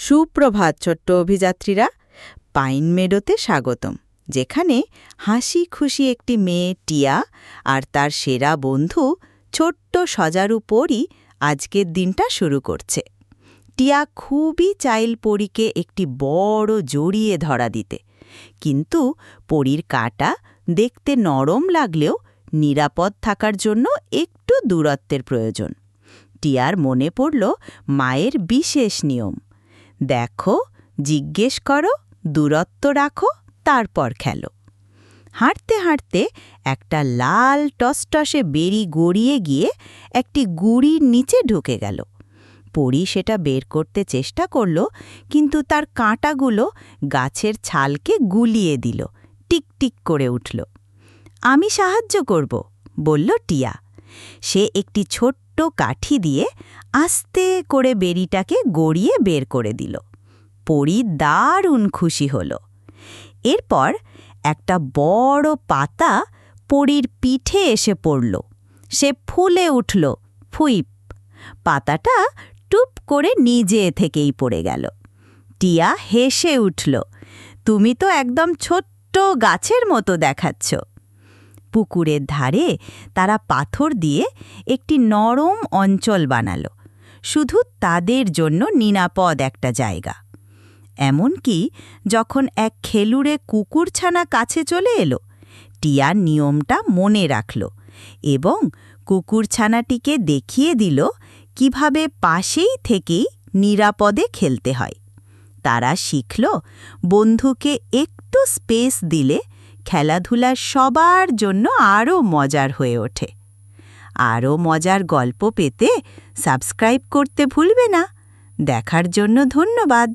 সুপ্রভাত ছোট্ট অভিযাত্রীরা, পাইন মেডোতে স্বাগতম, যেখানে হাসি খুশি একটি মেয়ে টিয়া আর তার সেরা বন্ধু ছোট্ট সজারু পরী আজকের দিনটা শুরু করছে। টিয়া খুবই চাইল পরীকে একটি বড় জড়িয়ে ধরা দিতে, কিন্তু পরীর কাঁটা দেখতে নরম লাগলেও নিরাপদ থাকার জন্য একটু দূরত্বের প্রয়োজন। টিয়ার মনে পড়ল মায়ের বিশেষ নিয়ম, দেখো, জিজ্ঞেস করো, দূরত্ব রাখো, তারপর খেলো। হাঁটতে হাঁটতে একটা লাল টসটসে বেরি গড়িয়ে গিয়ে একটি গুঁড়ির নিচে ঢুকে গেল। পরী সেটা বের করতে চেষ্টা করল, কিন্তু তার কাঁটাগুলো গাছের ছালকে গুলিয়ে দিল, টিকটিক করে উঠল। আমি সাহায্য করব, বলল টিয়া। সে একটি ছোট্ট কাঠি দিয়ে আস্তে করে বেরিটাকে গড়িয়ে বের করে দিল। পরী দারুণ খুশি হল। এরপর একটা বড় পাতা পরীর পিঠে এসে পড়ল। সে ফুলে উঠল, ফুইপ। পাতাটা টুপ করে নিজে থেকেই পড়ে গেল। টিয়া হেসে উঠল, তুমি তো একদম ছোট্ট গাছের মতো দেখাচ্ছ। পুকুরের ধারে তারা পাথর দিয়ে একটি নরম অঞ্চল বানালো, শুধু তাদের জন্য নিরাপদ একটা জায়গা। এমনকি যখন এক খেলুড়ে কুকুরছানা কাছে চলে এলো, টিয়া নিয়মটা মনে রাখল এবং কুকুরছানাটিকে দেখিয়ে দিল কিভাবে পাশেই থেকেই নিরাপদে খেলতে হয়। তারা শিখল বন্ধুকে একটু স্পেস দিলে খেলাধুলা সবার জন্য আরও মজার হয়ে ওঠে। আরও মজার গল্প পেতে সাবস্ক্রাইব করতে ভুলবে না। দেখার জন্য ধন্যবাদ।